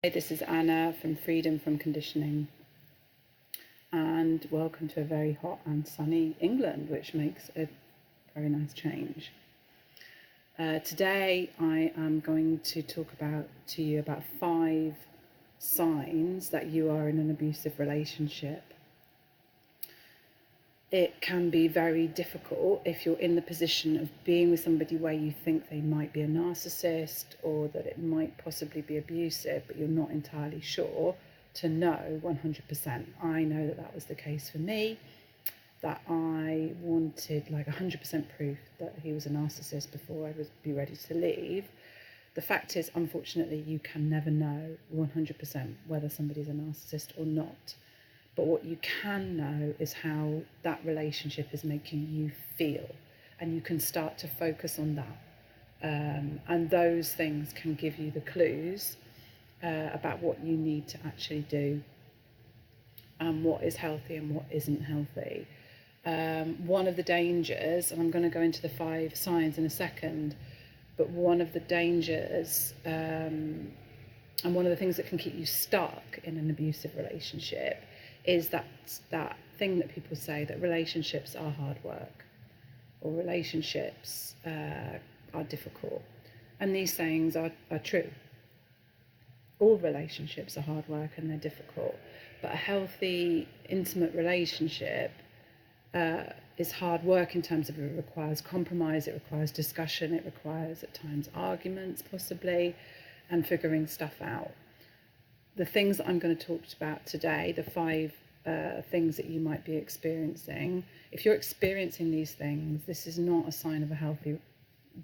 Hey, this is Anna from Freedom from Conditioning, and welcome to a very hot and sunny England, which makes a very nice change. Today I am going to talk to you about 5 signs that you are in an abusive relationship. It can be very difficult if you're in the position of being with somebody where you think they might be a narcissist or that it might possibly be abusive, but you're not entirely sure, to know 100%. I know that was the case for me, that I wanted like 100% proof that he was a narcissist before I would be ready to leave. The fact is, unfortunately, you can never know 100% whether somebody's a narcissist or not. But what you can know is how that relationship is making you feel, and you can start to focus on that. And those things can give you the clues about what you need to actually do and what is healthy and what isn't healthy. One of the dangers, and I'm going to go into the 5 signs in a second, but one of the dangers and one of the things that can keep you stuck in an abusive relationship is that thing that people say, that relationships are hard work, or relationships are difficult. And these sayings are true. All relationships are hard work and they're difficult, but a healthy, intimate relationship is hard work in terms of it requires compromise, it requires discussion, it requires at times arguments possibly, and figuring stuff out. The things that I'm going to talk about today, the 5 things that you might be experiencing, if you're experiencing these things, this is not a sign of a healthy,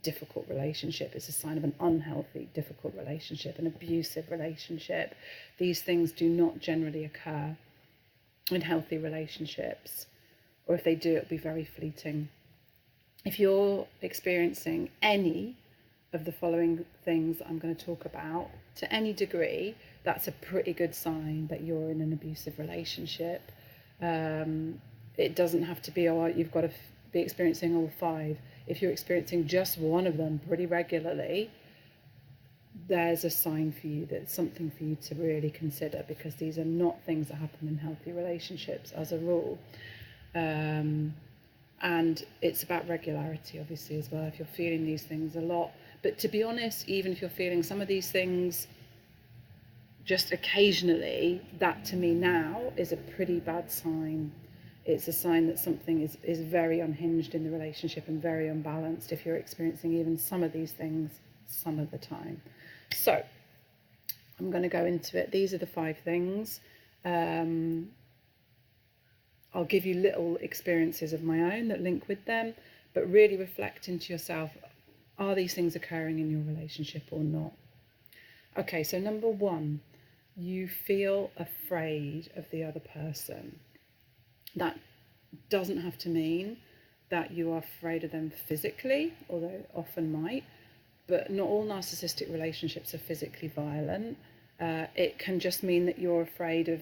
difficult relationship. It's a sign of an unhealthy, difficult relationship, an abusive relationship. These things do not generally occur in healthy relationships, or if they do, it'll be very fleeting. If you're experiencing any of the following things that I'm going to talk about to any degree, that's a pretty good sign that you're in an abusive relationship. It doesn't have to be, oh, you've got to be experiencing all 5. If you're experiencing just one of them pretty regularly, there's a sign for you, that's something for you to really consider, because these are not things that happen in healthy relationships as a rule. And it's about regularity, obviously, as well, if you're feeling these things a lot. But to be honest, even if you're feeling some of these things just occasionally, that to me now is a pretty bad sign. It's a sign that something is very unhinged in the relationship and very unbalanced if you're experiencing even some of these things some of the time. So I'm going to go into it. These are the 5 things. I'll give you little experiences of my own that link with them, but really reflect into yourself, are these things occurring in your relationship or not? Okay, so number 1, you feel afraid of the other person. That doesn't have to mean that you are afraid of them physically, although it often might, but not all narcissistic relationships are physically violent. It can just mean that you're afraid of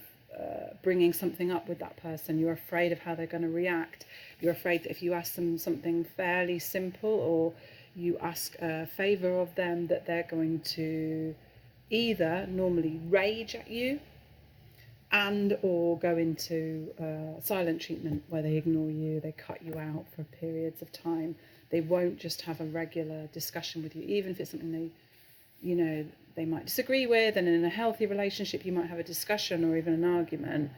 bringing something up with that person. You're afraid of how they're going to react. You're afraid that if you ask them something fairly simple, or you ask a favour of them, that they're going to either normally rage at you and or go into silent treatment, where they ignore you, they cut you out for periods of time. They won't just have a regular discussion with you, even if it's something they might disagree with, and in a healthy relationship you might have a discussion or even an argument,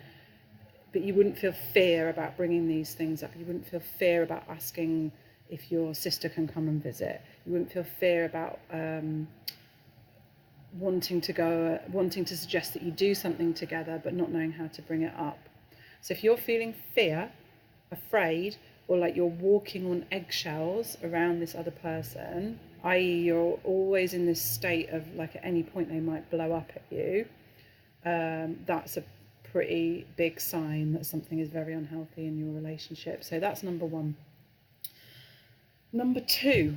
but you wouldn't feel fear about bringing these things up. You wouldn't feel fear about asking if your sister can come and visit. You wouldn't feel fear about wanting to suggest that you do something together but not knowing how to bring it up. So if you're feeling fear, afraid, or like you're walking on eggshells around this other person, i.e. you're always in this state of like at any point they might blow up at you, that's a pretty big sign that something is very unhealthy in your relationship. So that's number 1. Number 2,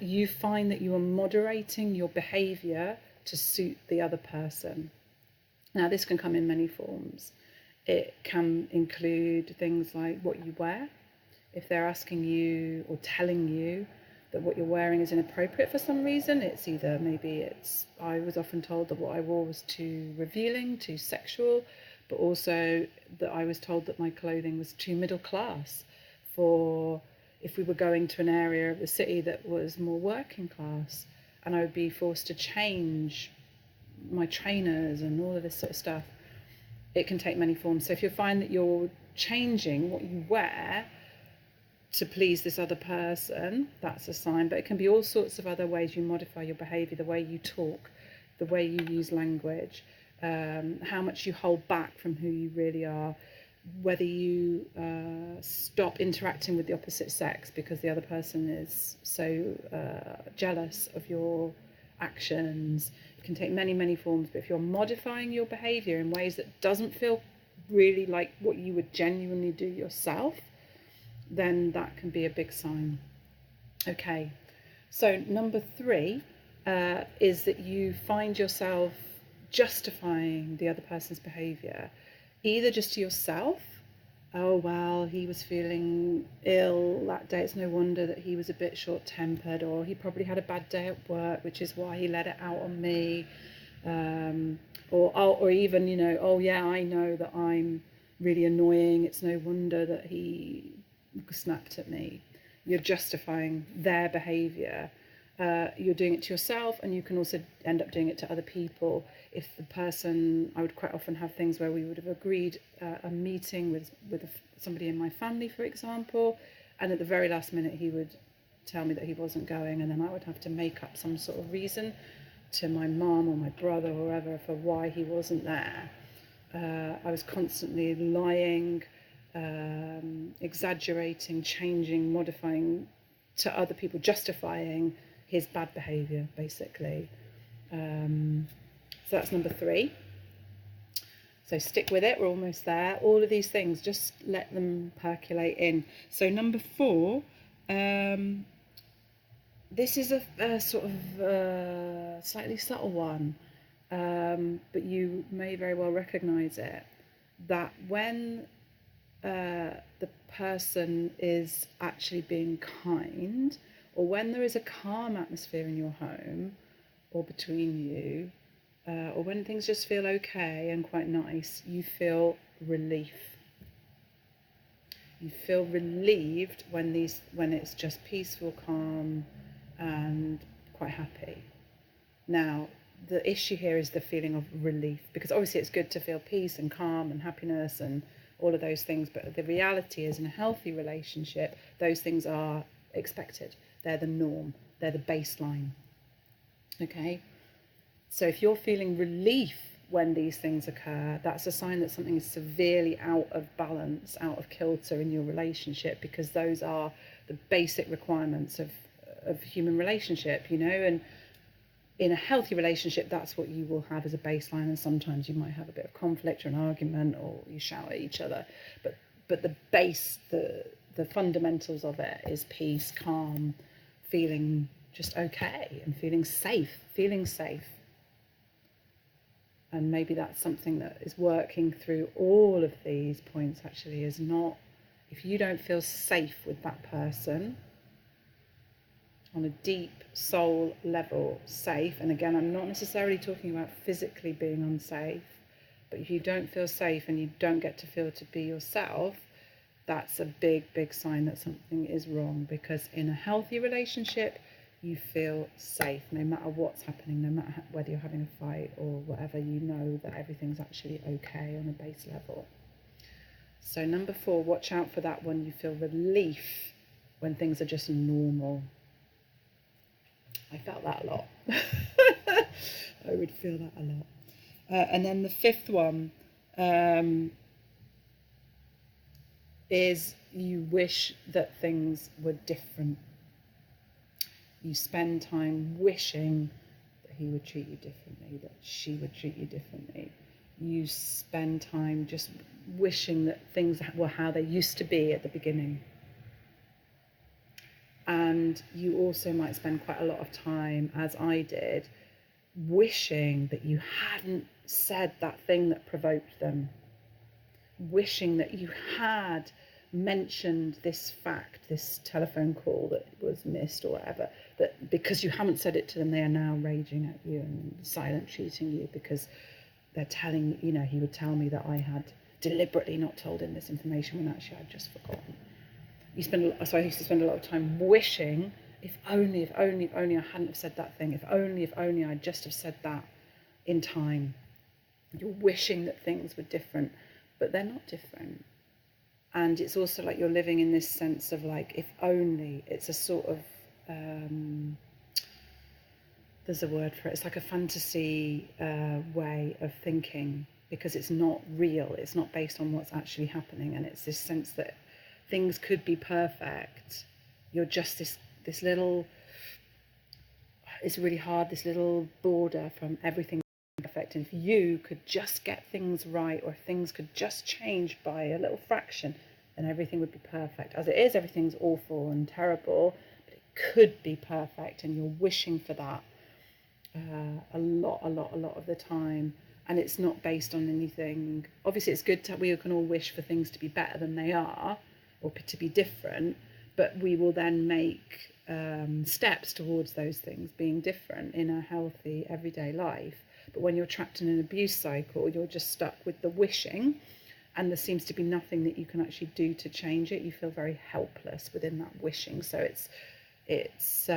you find that you are moderating your behaviour to suit the other person. Now, this can come in many forms. It can include things like what you wear. If they're asking you or telling you that what you're wearing is inappropriate for some reason. It's either, I was often told that what I wore was too revealing, too sexual, but also that I was told that my clothing was too middle class for if we were going to an area of the city that was more working class, and I would be forced to change my trainers and all of this sort of stuff. It can take many forms. So if you find that you're changing what you wear to please this other person, that's a sign. But it can be all sorts of other ways you modify your behaviour, the way you talk, the way you use language, how much you hold back from who you really are, whether you stop interacting with the opposite sex because the other person is so jealous of your actions. It can take many, many forms, but if you're modifying your behaviour in ways that doesn't feel really like what you would genuinely do yourself, then that can be a big sign. Okay, so number 3 is that you find yourself justifying the other person's behaviour, either just to yourself. Oh, well, he was feeling ill that day, it's no wonder that he was a bit short-tempered, or he probably had a bad day at work, which is why he let it out on me. Or even, you know, oh yeah, I know that I'm really annoying, it's no wonder that he snapped at me. You're justifying their behaviour. You're doing it to yourself, and you can also end up doing it to other people. If the person, I would quite often have things where we would have agreed a meeting with somebody in my family, for example, and at the very last minute he would tell me that he wasn't going, and then I would have to make up some sort of reason to my mum or my brother or whoever for why he wasn't there. I was constantly lying, exaggerating, changing, modifying to other people, justifying his bad behaviour, basically. So that's number 3. So stick with it, we're almost there. All of these things, just let them percolate in. So number 4, this is a sort of slightly subtle one, but you may very well recognise it, that when the person is actually being kind, or when there is a calm atmosphere in your home or between you, or when things just feel okay and quite nice, you feel relief. You feel relieved when it's just peaceful, calm, and quite happy. Now, the issue here is the feeling of relief, because obviously it's good to feel peace and calm and happiness and all of those things, but the reality is, in a healthy relationship, those things are expected. They're the norm. They're the baseline. Okay? So if you're feeling relief when these things occur, that's a sign that something is severely out of balance, out of kilter in your relationship, because those are the basic requirements of human relationship, you know. And in a healthy relationship, that's what you will have as a baseline, and sometimes you might have a bit of conflict or an argument, or you shout at each other, but the base, the fundamentals of it is peace, calm, feeling just okay, and feeling safe. And maybe that's something that is working through all of these points, actually, is not, if you don't feel safe with that person on a deep soul level, safe, and again, I'm not necessarily talking about physically being unsafe, but if you don't feel safe and you don't get to feel to be yourself, that's a big, big sign that something is wrong. Because in a healthy relationship, you feel safe no matter what's happening, no matter whether you're having a fight or whatever, you know that everything's actually okay on a base level. So number 4, watch out for that one. You feel relief when things are just normal. I felt that a lot. I would feel that a lot. And then the 5th one is you wish that things were different. You spend time wishing that he would treat you differently, that she would treat you differently. You spend time just wishing that things were how they used to be at the beginning. And you also might spend quite a lot of time, as I did, wishing that you hadn't said that thing that provoked them. Wishing that you had mentioned this fact, this telephone call that was missed or whatever, that because you haven't said it to them, they are now raging at you and silent treating you because they're telling, you know, he would tell me that I had deliberately not told him this information when actually I'd just forgotten. So I used to spend a lot of time wishing, if only I hadn't have said that thing, if only I'd just have said that in time. You're wishing that things were different, but they're not different. And it's also like you're living in this sense of like, if only. It's a sort of, there's a word for it, it's like a fantasy way of thinking, because it's not real, it's not based on what's actually happening, and it's this sense that things could be perfect. You're just this little, it's really hard, this little border from everything perfect, and if you could just get things right, or things could just change by a little fraction, then everything would be perfect. As it is, everything's awful and terrible, but it could be perfect, and you're wishing for that a lot of the time. And it's not based on anything. Obviously it's good to, we can all wish for things to be better than they are, or to be different, but we will then make steps towards those things being different in a healthy everyday life. But when you're trapped in an abuse cycle, you're just stuck with the wishing, and there seems to be nothing that you can actually do to change it. You feel very helpless within that wishing. So it's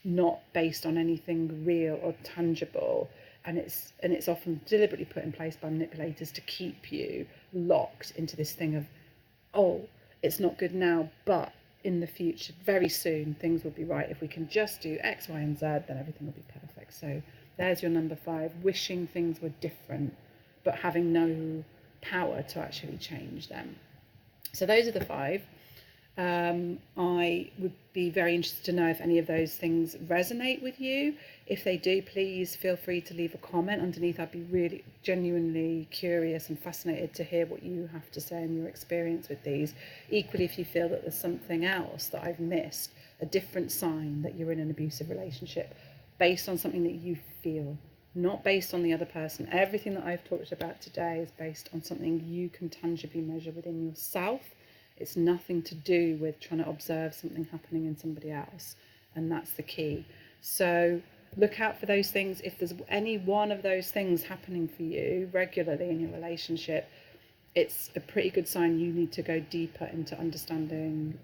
not based on anything real or tangible, and it's often deliberately put in place by manipulators to keep you locked into this thing of, oh, it's not good now, but in the future, very soon, things will be right. If we can just do X, Y, and Z, then everything will be perfect. So there's your number 5, wishing things were different, but having no power to actually change them. So those are the 5. I would be very interested to know if any of those things resonate with you. If they do, please feel free to leave a comment underneath. I'd be really genuinely curious and fascinated to hear what you have to say and your experience with these. Equally, if you feel that there's something else that I've missed, a different sign that you're in an abusive relationship, based on something that you feel, not based on the other person. Everything that I've talked about today is based on something you can tangibly measure within yourself. It's nothing to do with trying to observe something happening in somebody else, and that's the key. So look out for those things. If there's any one of those things happening for you regularly in your relationship, it's a pretty good sign you need to go deeper into understanding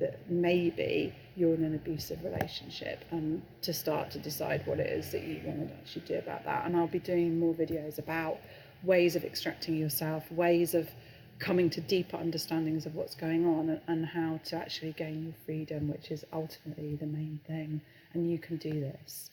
that maybe you're in an abusive relationship, and to start to decide what it is that you want to actually do about that. And I'll be doing more videos about ways of extracting yourself, ways of coming to deeper understandings of what's going on, and how to actually gain your freedom, which is ultimately the main thing. And you can do this.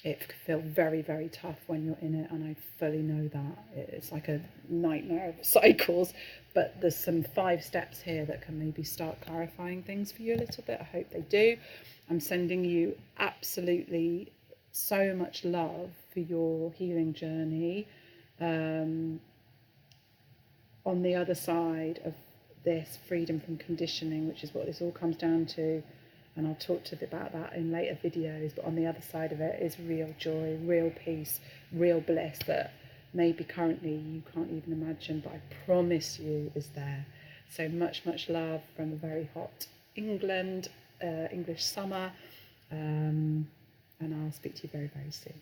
It can feel very, very tough when you're in it, and I fully know that. It's like a nightmare of cycles, but there's some 5 steps here that can maybe start clarifying things for you a little bit. I hope they do. I'm sending you absolutely so much love for your healing journey. On the other side of this, freedom from conditioning, which is what this all comes down to, and I'll talk to you about that in later videos, but on the other side of it is real joy, real peace, real bliss that maybe currently you can't even imagine, but I promise you is there. So much love from a very hot English summer, and I'll speak to you very, very soon.